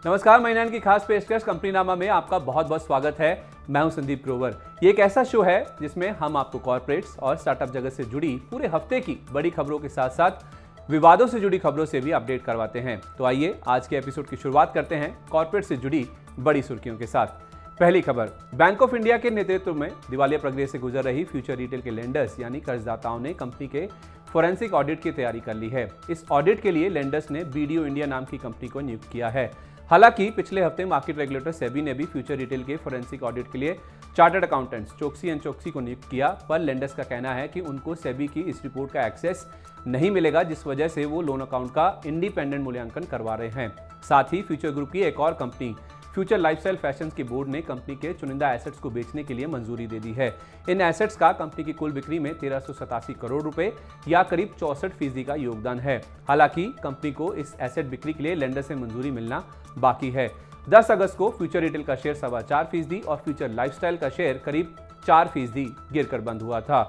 नमस्कार, महीना की खास पेशकश कंपनीनामा में आपका बहुत बहुत स्वागत है। मैं हूं संदीप ग्रोवर। ये एक ऐसा शो है जिसमें हम आपको कॉर्पोरेट्स और स्टार्टअप जगत से जुड़ी पूरे हफ्ते की बड़ी खबरों के साथ साथ विवादों से जुड़ी खबरों से भी अपडेट करवाते हैं। तो आइए आज के एपिसोड की शुरुआत करते हैं कॉर्पोरेट से जुड़ी बड़ी सुर्खियों के साथ। पहली खबर, बैंक ऑफ इंडिया के नेतृत्व में दिवालिया प्रक्रिया से गुजर रही फ्यूचर रिटेल के लेंडर्स यानी कर्जदाताओं ने कंपनी के फोरेंसिक ऑडिट की तैयारी कर ली है। इस ऑडिट के लिए लेंडर्स ने बीडीओ इंडिया नाम की कंपनी को नियुक्त किया है। हालांकि पिछले हफ्ते मार्केट रेगुलेटर सेबी ने भी फ्यूचर रिटेल के फोरेंसिक ऑडिट के लिए chartered accountants Choksi and Choksi को नियुक्त किया, पर लेंडर्स का कहना है कि उनको सेबी की इस रिपोर्ट का एक्सेस नहीं मिलेगा, जिस वजह से वो लोन अकाउंट का इंडिपेंडेंट मूल्यांकन करवा रहे हैं। साथ ही फ्यूचर ग्रुप की एक और कंपनी फ्यूचर लाइफस्टाइल फैशंस की बोर्ड ने कंपनी के चुनिंदा एसेट्स को बेचने के लिए मंजूरी दे दी है। इन एसेट्स का कंपनी की कुल बिक्री में 1387 करोड़ रुपए या करीब 64% का योगदान है। हालांकि कंपनी को इस एसेट बिक्री के लिए लेंडर से मंजूरी मिलना बाकी है। 10 अगस्त को फ्यूचर रिटेल का शेयर 4.25% और फ्यूचर लाइफस्टाइल का शेयर करीब 4% गिरकर बंद हुआ था।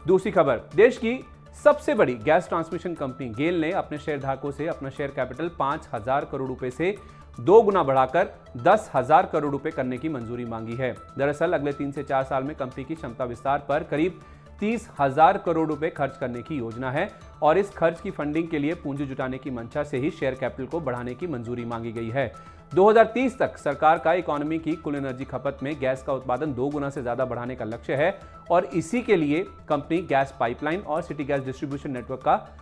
दूसरी खबर, देश की सबसे बड़ी गैस ट्रांसमिशन कंपनी गेल ने अपने शेयरधारकों से अपना शेयर कैपिटल 5,000 करोड़ रुपए से 2 गुना बढ़ाकर 10,000 करोड़ रुपए करने की मंजूरी मांगी है। दरअसल अगले 3 से 4 साल में कंपनी की क्षमता विस्तार पर करीब 30,000 करोड़ रुपए खर्च करने की योजना है और इस खर्च की फंडिंग के लिए पूंजी जुटाने की मंशा से ही शेयर कैपिटल को बढ़ाने की मंजूरी मांगी गई है। 2030 तक सरकार का इकोनॉमी की कुल एनर्जी खपत में गैस का उत्पादन 2 गुना से ज्यादा बढ़ाने का लक्ष्य है और इसी के लिए कंपनी गैस पाइपलाइन और सिटी गैस डिस्ट्रीब्यूशन नेटवर्क का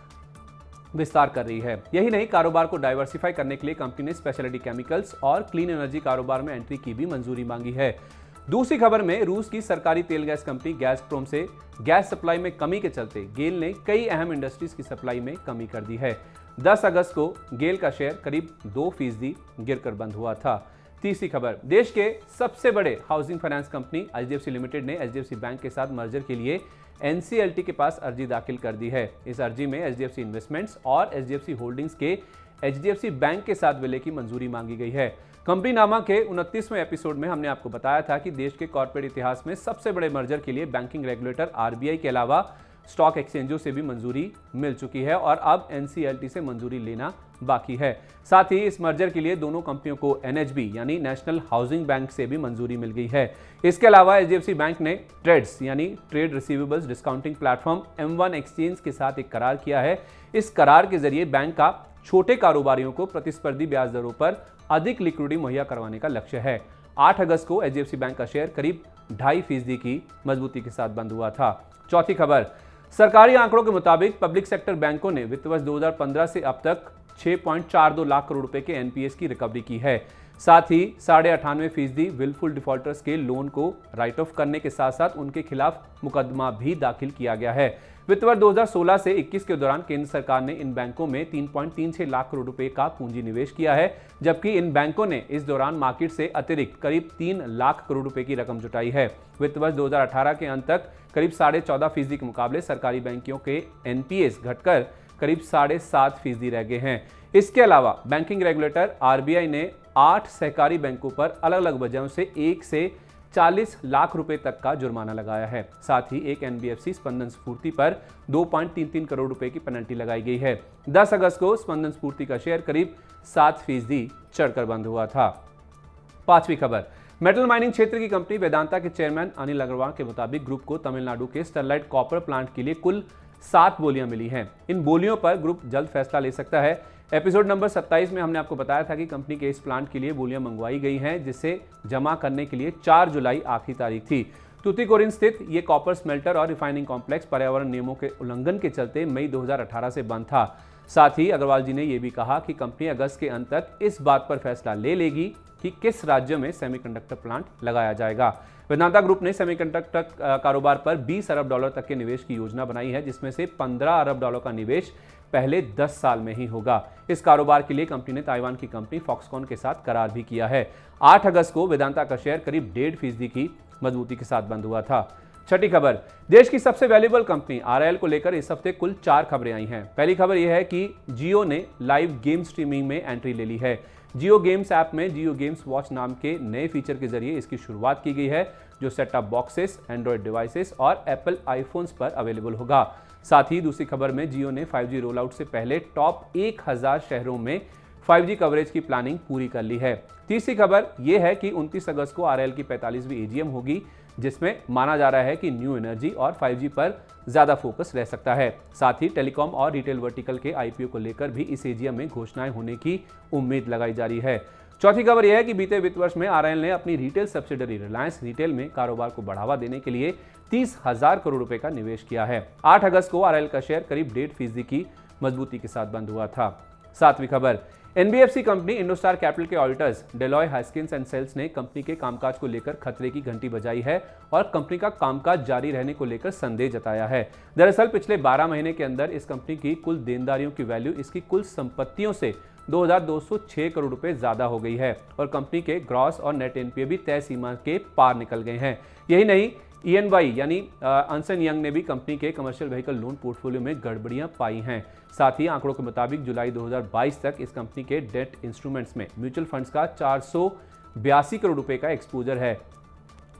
विस्तार कर रही है। यही नहीं, कारोबार को डाइवर्सिफाई करने के लिए कंपनी ने स्पेशलिटी केमिकल्स और क्लीन एनर्जी कारोबार में एंट्री की भी मंजूरी मांगी है। दूसरी खबर में, रूस की सरकारी तेल गैस कंपनी गैसप्रोम से गैस सप्लाई में कमी के चलते गेल ने कई अहम इंडस्ट्रीज की सप्लाई में कमी कर दी है। 10 अगस्त को गेल का शेयर करीब 2% गिरकर बंद हुआ था। तीसरी खबर, देश के सबसे बड़े housing finance company HDFC limited ने एचडीएफसी बैंक के साथ मर्जर के लिए एनसीएलटी के पास अर्जी दाखिल कर दी है। इस अर्जी में एचडीएफसी इन्वेस्टमेंट्स और एचडीएफसी होल्डिंग्स के एचडीएफसी बैंक के साथ विलय की मंजूरी मांगी गई है। कंपनीनामा के 29वें एपिसोड में हमने आपको बताया था कि देश के कॉर्पोरेट इतिहास में सबसे बड़े मर्जर के लिए बैंकिंग रेगुलेटर आरबीआई के अलावा स्टॉक एक्सचेंजों से भी मंजूरी मिल चुकी है और अब एनसीएलटी से मंजूरी लेना बाकी है। साथ ही इस मर्जर के लिए दोनों कंपनियों को एनएचबी यानी नेशनल हाउसिंग बैंक से भी मंजूरी मिल गई है। इसके अलावा एचडीएफसी बैंक ने ट्रेड्स यानी trade receivables discounting platform M1 exchange के साथ एक करार किया है। इस करार के जरिए बैंक का छोटे कारोबारियों को प्रतिस्पर्धी ब्याज दरों पर अधिक लिक्विडिटी मुहैया करवाने का लक्ष्य है। 8 अगस्त को एचडीएफसी बैंक का शेयर करीब 2.5% की मजबूती के साथ बंद हुआ था। चौथी खबर, सरकारी आंकड़ों के मुताबिक पब्लिक सेक्टर बैंकों ने वित्त वर्ष 2015 से अब तक 6.42 लाख करोड़ रुपए के एनपीएस की रिकवरी की है। साथ ही 98.5% विलफुल डिफॉल्टर्स के लोन को राइट ऑफ करने के साथ साथ उनके खिलाफ मुकदमा भी दाखिल किया गया है। वित्त वर्ष 2016 से 21 के दौरान केंद्र सरकार ने इन बैंकों में 3.36 लाख करोड़ रुपए का पूंजी निवेश किया है, जबकि इन बैंकों ने इस दौरान मार्केट से अतिरिक्त करीब 3 लाख करोड़ रुपए की रकम जुटाई है। वित्त वर्ष 2018 के अंत तक करीब 14.5% के मुकाबले सरकारी बैंकों के एनपीएस घटकर करीब 7.5% रह गए हैं। इसके अलावा बैंकिंग रेगुलेटर आरबीआई ने 8 सहकारी बैंकों पर अलग अलग वजहों से 1 से 40 लाख रुपए तक का जुर्माना लगाया है। साथ ही एक एनबीएफसी स्पंदन स्फूर्ति पर 2.33 करोड़ रुपए की पेनल्टी लगाई गई है। 10 अगस्त को स्पंदन स्फूर्ति का शेयर करीब 7% चढ़कर बंद हुआ था। पांचवी खबर, मेटल माइनिंग क्षेत्र की कंपनी वेदांता के चेयरमैन अनिल अग्रवाल के मुताबिक ग्रुप को तमिलनाडु के स्टरलाइट कॉपर प्लांट के लिए कुल 7 बोलियां मिली हैं। इन बोलियों पर ग्रुप जल्द फैसला ले सकता है। एपिसोड नंबर 27 में हमने आपको बताया था कि कंपनी के इस प्लांट के लिए बोलियां मंगवाई गई हैं, जिसे जमा करने के लिए 4 जुलाई आखिरी तारीख थी। तूतीकोरिन स्थित ये कॉपर स्मेल्टर और रिफाइनिंग कॉम्प्लेक्स पर्यावरण नियमों के उल्लंघन के चलते मई 2018 से बंद था। साथ ही अग्रवाल जी ने यह भी कहा कि कंपनी अगस्त के अंत तक इस बात पर फैसला ले लेगी कि किस राज्य में सेमीकंडक्टर प्लांट लगाया जाएगा। वेदांता ग्रुप ने सेमीकंडक्टर कारोबार पर 20 अरब डॉलर तक के निवेश की योजना बनाई है, जिसमें से 15 अरब डॉलर का निवेश पहले 10 साल में ही होगा। इस कारोबार के लिए कंपनी ने ताइवान की कंपनी फॉक्सकॉन के साथ करार भी किया है। 8 अगस्त को वेदांता का शेयर करीब 1.5% की मजबूती के साथ बंद हुआ था। छठी खबर, देश की सबसे वैल्यूएबल कंपनी आरआईएल को लेकर इस हफ्ते कुल 4 खबरें आई हैं। पहली खबर यह है कि जियो ने लाइव गेम स्ट्रीमिंग में एंट्री ले ली है। जियो गेम्स ऐप में जियो गेम्स वॉच नाम के नए फीचर के जरिए इसकी शुरुआत की गई है, जो set top boxes, Android devices और एप्पल आईफोन्स पर अवेलेबल होगा। साथ ही दूसरी खबर में जियो ने 5G रोल आउट से पहले टॉप 1000 शहरों में 5G कवरेज की प्लानिंग पूरी कर ली है। तीसरी खबर यह है कि 29 अगस्त को आरएल की 45वीं एजीएम होगी, जिसमें माना जा रहा है कि न्यू एनर्जी और 5G पर ज्यादा फोकस रह सकता है। साथ ही टेलीकॉम और रिटेल वर्टिकल के आईपीओ को लेकर भी इस एजीएम में घोषणाएं होने की उम्मीद लगाई जा रही है। चौथी खबर यह है कि बीते वित्त वर्ष में आरएल ने अपनी रिटेल सब्सिडरी रिलायंस रिटेल में कारोबार को बढ़ावा देने के लिए 30,000 करोड़ रुपए का निवेश किया है। 8 अगस्त को आरएल का शेयर करीब 1.5% की मजबूती के साथ बंद हुआ था। सातवीं खबर, एनबीएफसी कंपनी इंडोस्टार कैपिटल के ऑडिटर्स डेलॉय हास्किन्स एंड सेल्स ने कंपनी के कामकाज को लेकर खतरे की घंटी बजाई है और कंपनी का कामकाज जारी रहने को लेकर संदेह जताया है। दरअसल पिछले 12 महीने के अंदर इस कंपनी की कुल देनदारियों की वैल्यू इसकी कुल संपत्तियों से 2,206 करोड़ रुपए ज्यादा हो गई है और कंपनी के ग्रॉस और नेट एनपीए भी तय सीमा के पार निकल गए हैं। यही नहीं, ईएनवाई यानी अर्नस्ट यंग ने भी कंपनी के कमर्शियल व्हीकल लोन पोर्टफोलियो में गड़बड़ियां पाई हैं। साथ ही आंकड़ों के मुताबिक जुलाई 2022 तक इस कंपनी के डेट इंस्ट्रूमेंट्स में म्यूचुअल फंड्स का 482 करोड़ रुपए का एक्सपोजर है।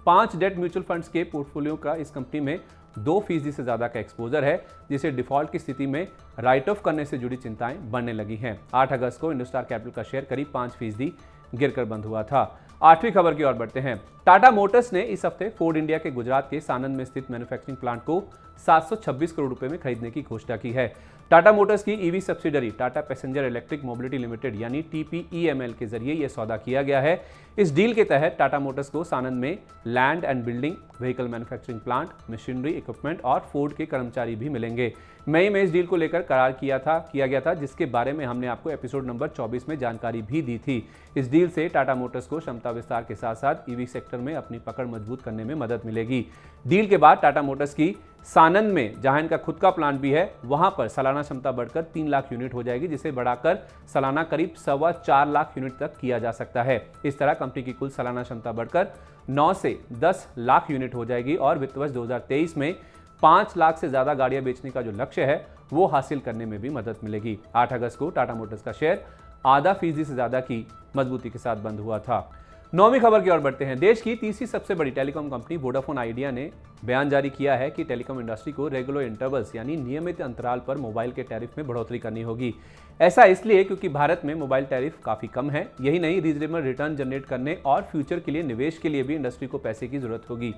5 डेट म्यूचुअल फंड्स के पोर्टफोलियो का इस कंपनी में 2% से ज्यादा का एक्सपोजर है, जिसे डिफॉल्ट की स्थिति में राइट ऑफ करने से जुड़ी चिंताएं बढ़ने लगी हैं। 8 अगस्त को इंडोस्टार कैपिटल का शेयर करीब 5% गिरकर बंद हुआ था। 8वीं खबर की ओर बढ़ते हैं। टाटा मोटर्स ने इस हफ्ते फोर्ड इंडिया के गुजरात के सानंद में स्थित मैन्युफैक्चरिंग प्लांट को 726 करोड़ रुपए में खरीदने की घोषणा की है। टाटा मोटर्स की EV subsidiary Tata passenger electric mobility limited यानी टीपीईएमएल के जरिए यह सौदा किया गया है। इस डील के तहत टाटा मोटर्स को सानंद में land and building, vehicle manufacturing plant, machinery, equipment और फोर्ड के कर्मचारी भी मिलेंगे। मई में इस डील को लेकर करार किया गया था, जिसके बारे में हमने आपको एपिसोड नंबर 24 में जानकारी भी दी थी। इस डील से टाटा मोटर्स को क्षमता विस्तार के साथ साथ ईवी सेक्टर में अपनी पकड़ मजबूत करने में मदद मिलेगी। डील के बाद टाटा मोटर्स की सानंद में, जहां इनका खुद का प्लांट भी है, वहां पर सालाना क्षमता बढ़कर 3 लाख यूनिट हो जाएगी, जिसे बढ़ाकर सालाना करीब 4.25 लाख यूनिट तक किया जा सकता है। इस तरह कंपनी की कुल सालाना क्षमता बढ़कर 9 से 10 लाख यूनिट हो जाएगी और वित्त वर्ष 2023 में 5 लाख से ज्यादा गाड़ियां बेचने का जो लक्ष्य है वो हासिल करने में भी मदद मिलेगी। 8 अगस्त को टाटा मोटर्स का शेयर 0.5% से ज्यादा की मजबूती के साथ बंद हुआ था। 9वीं खबर की ओर बढ़ते हैं। देश की तीसरी सबसे बड़ी टेलीकॉम कंपनी वोडाफोन आइडिया ने बयान जारी किया है कि टेलीकॉम इंडस्ट्री को रेगुलर इंटरवल्स यानी नियमित अंतराल पर मोबाइल के टैरिफ में बढ़ोतरी करनी होगी। ऐसा इसलिए क्योंकि भारत में मोबाइल टैरिफ काफी कम है। यही नहीं, रीजनेबल रिटर्न जनरेट करने और फ्यूचर के लिए निवेश के लिए भी इंडस्ट्री को पैसे की जरूरत होगी।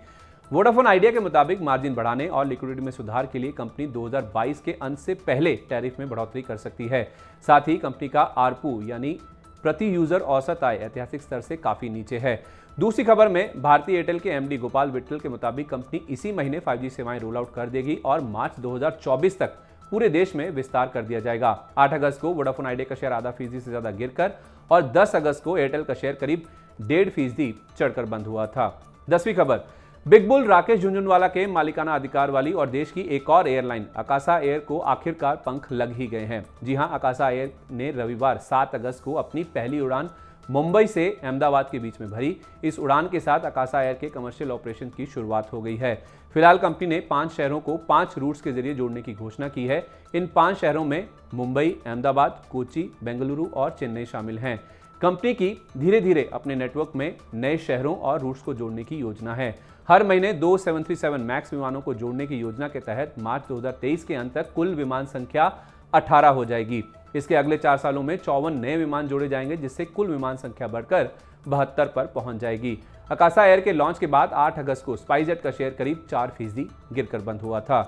वोडाफोन आइडिया के मुताबिक मार्जिन बढ़ाने और लिक्विडिटी में सुधार के लिए कंपनी 2022 के अंत से पहले टैरिफ में बढ़ोतरी कर सकती है। साथ ही कंपनी का आरपू यानी प्रति यूजर औसत आय ऐतिहासिक स्तर से काफी नीचे है। दूसरी खबर में भारतीय एयरटेल के एमडी गोपाल विट्ठल के मुताबिक कंपनी इसी महीने 5G सेवाएं रोल आउट कर देगी और मार्च 2024 तक पूरे देश में विस्तार कर दिया जाएगा। 8 अगस्त को वोडाफोन आइडिया का शेयर 0.5% से ज्यादा गिरकर और 10 अगस्त को एयरटेल का शेयर करीब 1.5% चढ़कर बंद हुआ था। 10वीं खबर, बिग बुल राकेश झुनझुनवाला के मालिकाना अधिकार वाली और देश की एक और एयरलाइन आकाशा एयर को आखिरकार पंख लग ही गए हैं। जी हां, आकाशा एयर ने रविवार 7 अगस्त को अपनी पहली उड़ान मुंबई से अहमदाबाद के बीच में भरी। इस उड़ान के साथ आकाशा एयर के कमर्शियल ऑपरेशन की शुरुआत हो गई है। फिलहाल कंपनी ने 5 शहरों को 5 रूट्स के जरिए जोड़ने की घोषणा की है। इन 5 शहरों में मुंबई, अहमदाबाद, कोची, बेंगलुरु और चेन्नई शामिल हैं। कंपनी की धीरे धीरे अपने नेटवर्क में नए शहरों और रूट्स को जोड़ने की योजना है। हर महीने 2 737 मैक्स विमानों को जोड़ने की योजना के तहत मार्च 2023 के अंत तक कुल विमान संख्या 18 हो जाएगी। इसके अगले 4 सालों में 54 नए विमान जोड़े जाएंगे, जिससे कुल विमान संख्या बढ़कर 72 पर पहुंच जाएगी। आकाशा एयर के लॉन्च के बाद 8 अगस्त को स्पाइसजेट का शेयर करीब 4% गिरकर बंद हुआ था।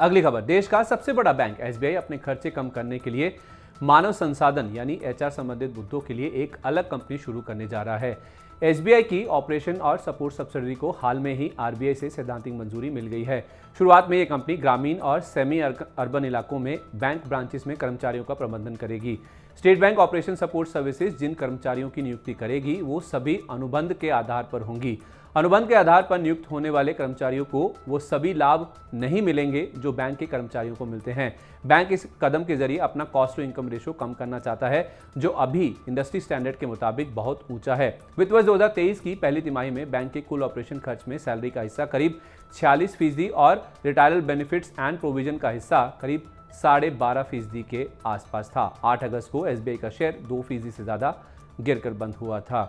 अगली खबर, देश का सबसे बड़ा बैंक एसबीआई अपने खर्चे कम करने के लिए मानव संसाधन यानी एचआर संबंधित मुद्दों के लिए एक अलग कंपनी शुरू करने जा रहा है। एसबीआई की ऑपरेशन और सपोर्ट सब्सिडरी को हाल में ही आरबीआई से सैद्धांतिक मंजूरी मिल गई है। शुरुआत में ये कंपनी ग्रामीण और सेमी अर्बन इलाकों में बैंक ब्रांचेस में कर्मचारियों का प्रबंधन करेगी। State bank operation support services जिन कर्मचारियों की नियुक्ति करेगी वो सभी अनुबंध के आधार पर होंगी। अनुबंध के आधार पर नियुक्त होने वाले कर्मचारियों को वो सभी लाभ नहीं मिलेंगे जो बैंक के कर्मचारियों को मिलते हैं। बैंक इस कदम के जरिए अपना कॉस्ट टू इनकम रेशियो कम करना चाहता है, जो अभी इंडस्ट्री स्टैंडर्ड के मुताबिक बहुत ऊंचा है। वित्त वर्ष 2023 की पहली तिमाही में बैंक के कुल ऑपरेशन खर्च में सैलरी का हिस्सा करीब 46% और रिटायरल बेनिफिट्स एंड प्रोविजन का हिस्सा करीब 12.5% के आसपास था। 8 अगस्त को एसबीआई का शेयर 2% से ज्यादा गिरकर बंद हुआ था।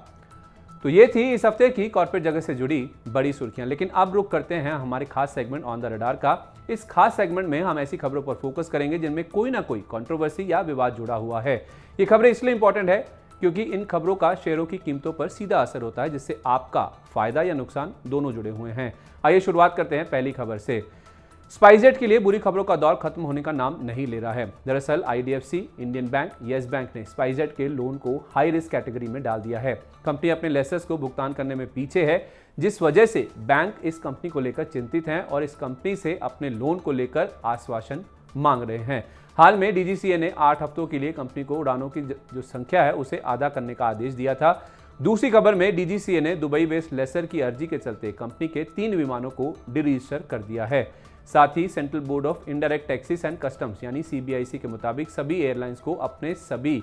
तो ये थी इस हफ्ते की कॉर्पोरेट जगत से जुड़ी बड़ी सुर्खियां। लेकिन अब रुक करते हैं हमारे खास सेगमेंट ऑन द रडार का। इस खास सेगमेंट में हम ऐसी खबरों पर फोकस करेंगे जिनमें कोई ना कोई कंट्रोवर्सी या विवाद जुड़ा हुआ है। ये खबरें इसलिए इंपॉर्टेंट है क्योंकि इन खबरों का शेयरों की कीमतों पर सीधा असर होता है, जिससे आपका फायदा या नुकसान दोनों जुड़े हुए हैं। आइए शुरुआत करते हैं पहली खबर से। स्पाइसजेट के लिए बुरी खबरों का दौर खत्म होने का नाम नहीं ले रहा है। दरअसल IDFC, Indian bank, yes bank ने स्पाइसजेट के लोन को हाई रिस्क कैटेगरी में डाल दिया है। कंपनी अपने लेसर्स को भुगतान करने में पीछे है, जिस वजह से बैंक इस कंपनी को लेकर चिंतित हैं और इस कंपनी से अपने लोन को लेकर आश्वासन मांग रहे हैं। हाल में डीजीसीए ने 8 हफ्तों के लिए कंपनी को उड़ानों की जो संख्या है उसे आधा करने का आदेश दिया था। दूसरी खबर में डीजीसीए ने दुबई बेस्ड लेसर की अर्जी के चलते कंपनी के 3 विमानों को डिरजिस्टर कर दिया है। साथ ही central board of indirect taxes and customs यानी सीबीआईसी के मुताबिक सभी एयरलाइंस को अपने सभी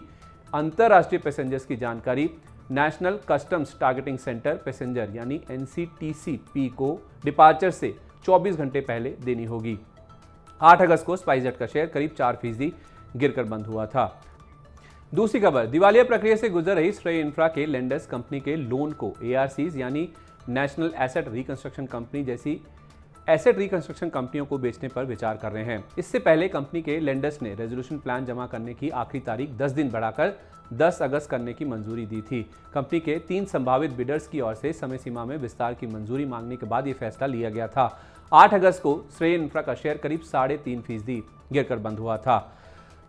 अंतरराष्ट्रीय पैसेंजर्स की जानकारी national customs targeting centre passenger यानी एनसीटीसीपी को डिपार्चर से 24 घंटे पहले देनी होगी। 8 अगस्त को स्पाइसजेट का शेयर करीब 4% गिरकर बंद हुआ था। दूसरी खबर, दिवालिया प्रक्रिया से गुजर रही श्रेय इंफ्रा के लेंडर्स कंपनी के लोन को एआरसीज यानी नेशनल एसेट रिकंस्ट्रक्शन कंपनी जैसी एसेट रिकंस्ट्रक्शन कंपनियों को बेचने पर विचार कर रहे हैं। इससे पहले कंपनी के लेंडर्स ने रेजोल्यूशन प्लान जमा करने की आखिरी तारीख 10 दिन बढ़ाकर 10 अगस्त करने की मंजूरी दी थी। कंपनी के 3 संभावित बिडर्स की ओर से समय सीमा में विस्तार की मंजूरी मांगने के बाद यह फैसला लिया गया था। 8 अगस्त को श्रेय इंफ्रा का शेयर करीब 3.5% गिरकर बंद हुआ था।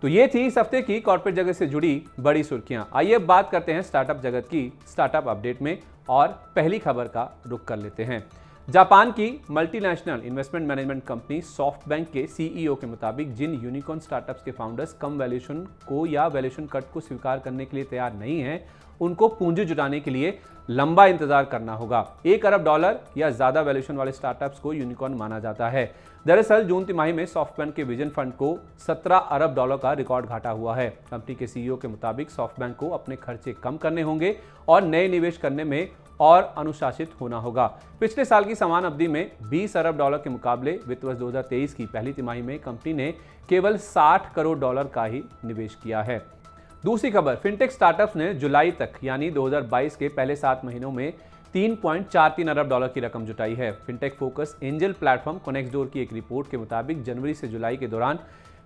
तो ये थी इस हफ्ते की कॉर्पोरेट जगत से जुड़ी बड़ी सुर्खियां। आइए अब बात करते हैं स्टार्टअप जगत की स्टार्टअप अपडेट में और पहली खबर का रुख कर लेते हैं। जापान की multinational investment management company SoftBank के सीईओ के मुताबिक जिन यूनिकॉर्न स्टार्टअप्स के फाउंडर्स कम वैल्यूएशन को या वैल्यूएशन कट को स्वीकार करने के लिए तैयार नहीं हैं, उनको पूंजी जुटाने के लिए लंबा इंतजार करना होगा। $1 अरब या ज्यादा वैल्यूएशन वाले स्टार्टअप्स को यूनिकॉर्न माना जाता है। दरअसल जून तिमाही में सॉफ्टबैंक के विजन फंड को $17 अरब का रिकॉर्ड घाटा हुआ है। कंपनी के सीईओ के मुताबिक सॉफ्टबैंक को अपने खर्चे कम करने होंगे और नए निवेश करने में और अनुशासित होना होगा। पिछले साल की समान अवधि में $20 अरब के मुकाबले वित्त वर्ष 2023 की पहली तिमाही में कंपनी ने केवल $60 करोड़ का ही निवेश किया है। दूसरी खबर, फिनटेक स्टार्टअप्स ने जुलाई तक यानी 2022 के पहले 7 महीनों में $3.43 अरब की रकम जुटाई है। फिनटेक फोकस एंजल प्लेटफॉर्म कनेक्सडोर की एक रिपोर्ट के मुताबिक जनवरी से जुलाई के दौरान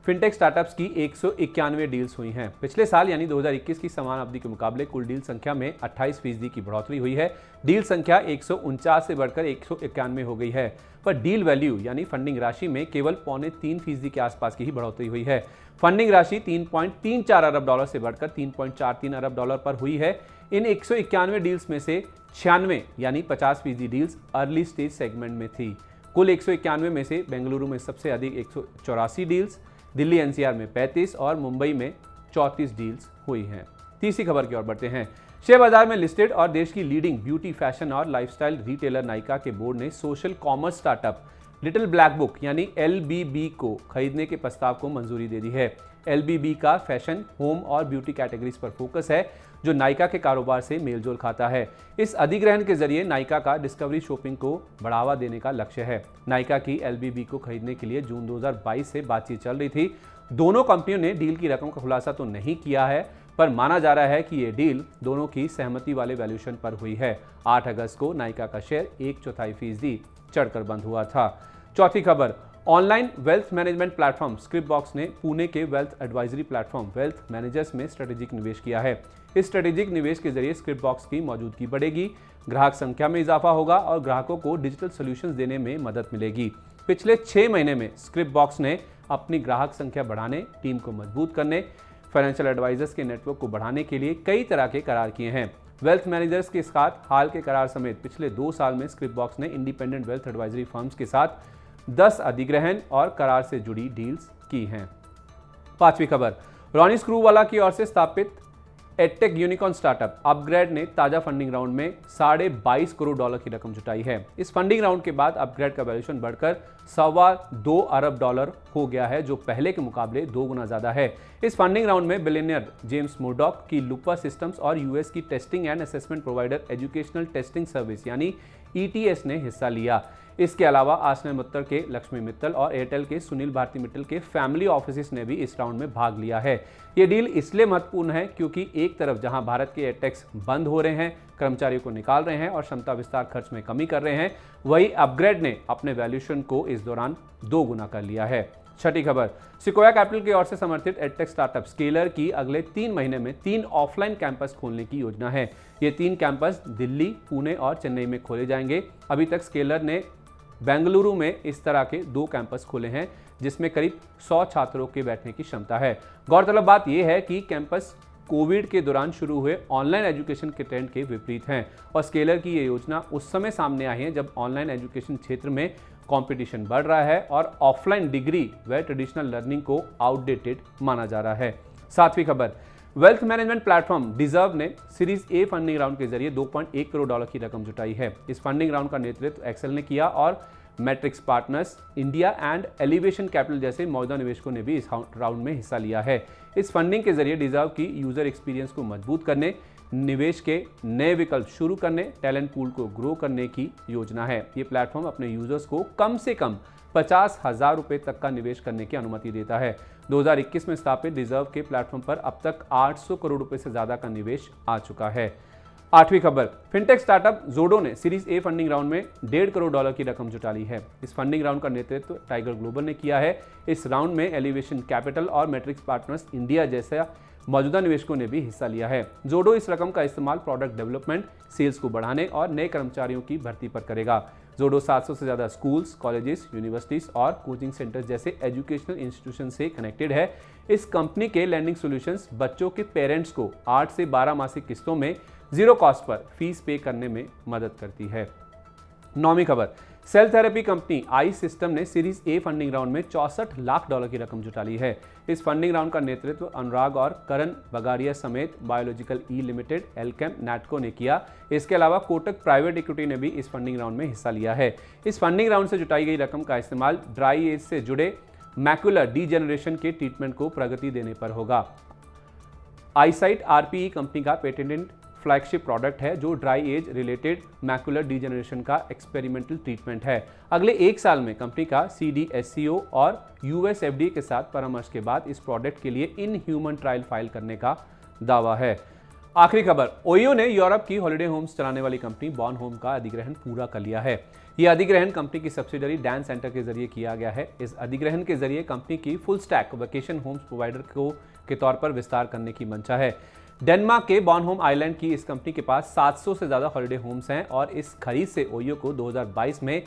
फिनटेक स्टार्टअप्स की 191 डील्स हुई हैं। पिछले साल यानी 2021 की समान अवधि के मुकाबले कुल डील संख्या में 28% की बढ़ोतरी हुई है। डील संख्या 149 से बढ़कर 191 हो गई है, पर डील वैल्यू यानी फंडिंग राशि में केवल 2.25% के आसपास की ही बढ़ोतरी हुई है। फंडिंग राशि $3.34 अरब से बढ़कर $3.43 अरब पर हुई है। इन 191 डील्स में से 96 यानी 50% डील्स अर्ली स्टेज सेगमेंट में थी। कुल 191 में से बेंगलुरु में सबसे अधिक 184 डील्स, दिल्ली एनसीआर में 35 और मुंबई में 34 डील्स हुई हैं। तीसरी खबर की ओर बढ़ते हैं। शेयर बाजार में लिस्टेड और देश की लीडिंग ब्यूटी, फैशन और लाइफस्टाइल रिटेलर नायका के बोर्ड ने social commerce startup little black book यानी LBB को खरीदने के प्रस्ताव को मंजूरी दे दी है। LBB का फैशन, होम और ब्यूटी कैटेगरीज पर फोकस है, जो नायका के कारोबार से मेलजोल खाता है। इस अधिग्रहण के जरिए नायका का डिस्कवरी शॉपिंग को बढ़ावा देने का लक्ष्य है। नायका की LBB को खरीदने के लिए जून 2022 से बातचीत चल रही थी। दोनों कंपनियों ने डील की रकम का खुलासा तो नहीं किया है, पर माना जा रहा है कि ये डील दोनों की सहमति वाले वैल्यूएशन पर हुई है। 8 अगस्त को नायका का शेयर 1/4% चढ़कर बंद हुआ था। चौथी खबर, ऑनलाइन वेल्थ मैनेजमेंट प्लेटफॉर्म स्क्रिप्टबॉक्स ने पुणे के wealth advisory platform wealth managers में स्ट्रेटेजिक निवेश किया है। इस स्ट्रेटेजिक निवेश के जरिए स्क्रिप्टबॉक्स की मौजूदगी बढ़ेगी, ग्राहक संख्या में इजाफा होगा और ग्राहकों को डिजिटल सॉल्यूशंस देने में मदद मिलेगी। पिछले 6 महीने में स्क्रिप्टबॉक्स ने अपनी ग्राहक संख्या बढ़ाने, टीम को मजबूत करने, फाइनेंशियल एडवाइजर्स के नेटवर्क को बढ़ाने के लिए कई तरह के करार किए हैं। वेल्थ मैनेजर्स के साथ हाल के करार समेत पिछले 2 साल में स्क्रिप्टबॉक्स ने इंडिपेंडेंट वेल्थ एडवाइजरी फर्म्स के साथ 10 अधिग्रहण और करार से जुड़ी डील्स की हैं। पांचवी खबर, रॉनी स्क्रूवाला की ओर से स्थापित एडटेक यूनिकॉर्न स्टार्टअप अपग्रेड ने ताजा फंडिंग राउंड में $22.5 करोड़ की रकम जुटाई है। इस फंडिंग राउंड के बाद अपग्रेड का वैल्यूएशन बढ़कर $2.25 अरब हो गया है, जो पहले के मुकाबले 2 गुना ज्यादा है। इस फंडिंग राउंड में बिलियनियर जेम्स मुर्डॉक की लूपा सिस्टम्स और यूएस की testing and assessment provider educational testing service यानी ETS ने हिस्सा लिया। इसके अलावा आसनल मित्तल के लक्ष्मी मित्तल और एयरटेल के सुनील भारती मित्तल के फैमिली ऑफिसेस ने भी इस राउंड में भाग लिया है। ये डील इसलिए महत्वपूर्ण है क्योंकि एक तरफ जहां भारत के एयरटेक्स बंद हो रहे हैं, कर्मचारियों को निकाल रहे हैं और क्षमता विस्तार खर्च में कमी कर रहे हैं, वही अपग्रेड ने अपने वैल्यूएशन को इस दौरान 2 गुना कर लिया है। छठी खबर, सिक्वोया कैपिटल की ओर से समर्थित एडटेक स्टार्टअप स्केलर की अगले 3 महीने में 3 ऑफलाइन कैंपस खोलने की योजना है। ये 3 कैंपस दिल्ली, पुणे और चेन्नई में खोले जाएंगे। अभी तक स्केलर ने बेंगलुरु में इस तरह के 2 कैंपस खोले हैं, जिसमें करीब 100 छात्रों के बैठने की क्षमता है। गौरतलब बात यह है कि कैंपस कोविड के दौरान शुरू हुए ऑनलाइन एजुकेशन के ट्रेंड के विपरीत हैं और स्केलर की ये योजना उस समय सामने आई है जब ऑनलाइन एजुकेशन क्षेत्र में कंपटीशन बढ़ रहा है और ऑफलाइन डिग्री व ट्रेडिशनल लर्निंग को आउटडेटेड माना जा रहा है। 7वीं खबर, वेल्थ मैनेजमेंट प्लेटफॉर्म डिजर्व ने सीरीज ए फंडिंग राउंड के जरिए $2.1 करोड़ की रकम जुटाई है। इस फंडिंग राउंड का नेतृत्व एक्सेल ने किया और matrix partners, India and elevation capital जैसे मौजूदा निवेशकों ने भी इस राउंड में हिस्सा लिया है। इस फंडिंग के जरिए डिजर्व की यूजर एक्सपीरियंस को मजबूत करने, निवेश के नए विकल्प शुरू करने, टैलेंट पूल को ग्रो करने की योजना है। ये प्लेटफॉर्म अपने यूजर्स को कम से कम 50,000 रुपये तक का निवेश करने की अनुमति देता है। 2021 में स्थापित डिजर्व के प्लेटफॉर्म पर अब तक 800 करोड़ रुपए से ज्यादा का निवेश आ चुका है। 8वीं खबर, फिनटेक स्टार्टअप जोडो ने सीरीज ए फंडिंग राउंड में $1.5 करोड़ की रकम जुटा ली है। इस फंडिंग राउंड का नेतृत्व टाइगर ग्लोबल ने किया है। इस राउंड में एलिवेशन कैपिटल और मैट्रिक्स पार्टनर्स इंडिया जैसे मौजूदा निवेशकों ने भी हिस्सा लिया है। जोडो इस रकम का इस्तेमाल प्रोडक्ट डेवलपमेंट, सेल्स को बढ़ाने और नए कर्मचारियों की भर्ती पर करेगा। जोडो 700 से ज़्यादा स्कूल्स, कॉलेजेस, यूनिवर्सिटीज और कोचिंग सेंटर्स जैसे एजुकेशनल इंस्टीट्यूशन से कनेक्टेड है। इस कंपनी के लैंडिंग सॉल्यूशंस बच्चों के पेरेंट्स को 8 से 12 मासिक किस्तों में 0 कॉस्ट पर फीस पे करने में मदद करती है। 9वीं खबर, cell therapy company I system ने सीरीज ए फंडिंग राउंड में $64 लाख की रकम जुटा ली है। इस फंडिंग राउंड का नेतृत्व अनुराग और करण बगारिया समेत बायोलॉजिकल ई लिमिटेड, एल्केम, नैटको ने किया। इसके अलावा कोटक प्राइवेट इक्विटी ने भी इस फंडिंग राउंड में हिस्सा लिया है। इस फंडिंग राउंड से जुटाई गई रकम का इस्तेमाल ड्राई एज से जुड़े मैकुलर डीजेनरेशन के ट्रीटमेंट को प्रगति देने पर होगा। आईसाइट आरपीई कंपनी का पेटेंटेड फ्लैगशिप प्रोडक्ट है जो dry age related macular degeneration का एक्सपेरिमेंटल ट्रीटमेंट है। अगले 1 साल में कंपनी का CDSCO और US FDA के साथ परामर्श के बाद इस प्रोडक्ट के लिए इन ह्यूमन ट्रायल फाइल करने का दावा है। आखिरी खबर, ओयो ने यूरोप की हॉलिडे होम्स चलाने वाली कंपनी बॉर्न होम का अधिग्रहण पूरा कर लिया है। यह अधिग्रहण कंपनी की सब्सिडरी डैन सेंटर के जरिए किया गया है। इस अधिग्रहण के जरिए कंपनी की full stack vacation homes provider के तौर पर विस्तार करने की मंशा है। डेनमार्क के बॉर्नहोम आइलैंड की इस कंपनी के पास 700 से ज़्यादा हॉलिडे होम्स हैं और इस खरीद से ओयो को 2022 में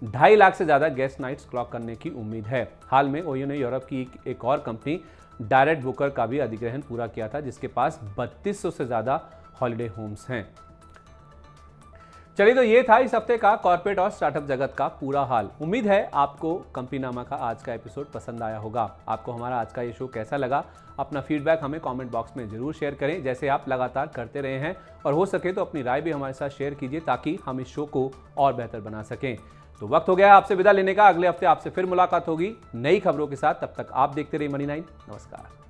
2.5 लाख से ज़्यादा गेस्ट नाइट्स क्लॉक करने की उम्मीद है। हाल में ओयो ने यूरोप की एक और कंपनी डायरेक्ट बुकर का भी अधिग्रहण पूरा किया था, जिसके पास 3200 से ज़्यादा हॉलिडे होम्स हैं। चलिए, तो ये था इस हफ्ते का कॉर्पोरेट और स्टार्टअप जगत का पूरा हाल। उम्मीद है आपको कंपनीनामा का आज का एपिसोड पसंद आया होगा। आपको हमारा आज का ये शो कैसा लगा? अपना फीडबैक हमें कमेंट बॉक्स में जरूर शेयर करें, जैसे आप लगातार करते रहे हैं, और हो सके तो अपनी राय भी हमारे साथ शेयर कीजिए ताकि हम इस शो को और बेहतर बना सकें। तो वक्त हो गया आपसे विदा लेने का। अगले हफ्ते आपसे फिर मुलाकात होगी नई खबरों के साथ। तब तक आप देखते रहिए मनी 9। नमस्कार।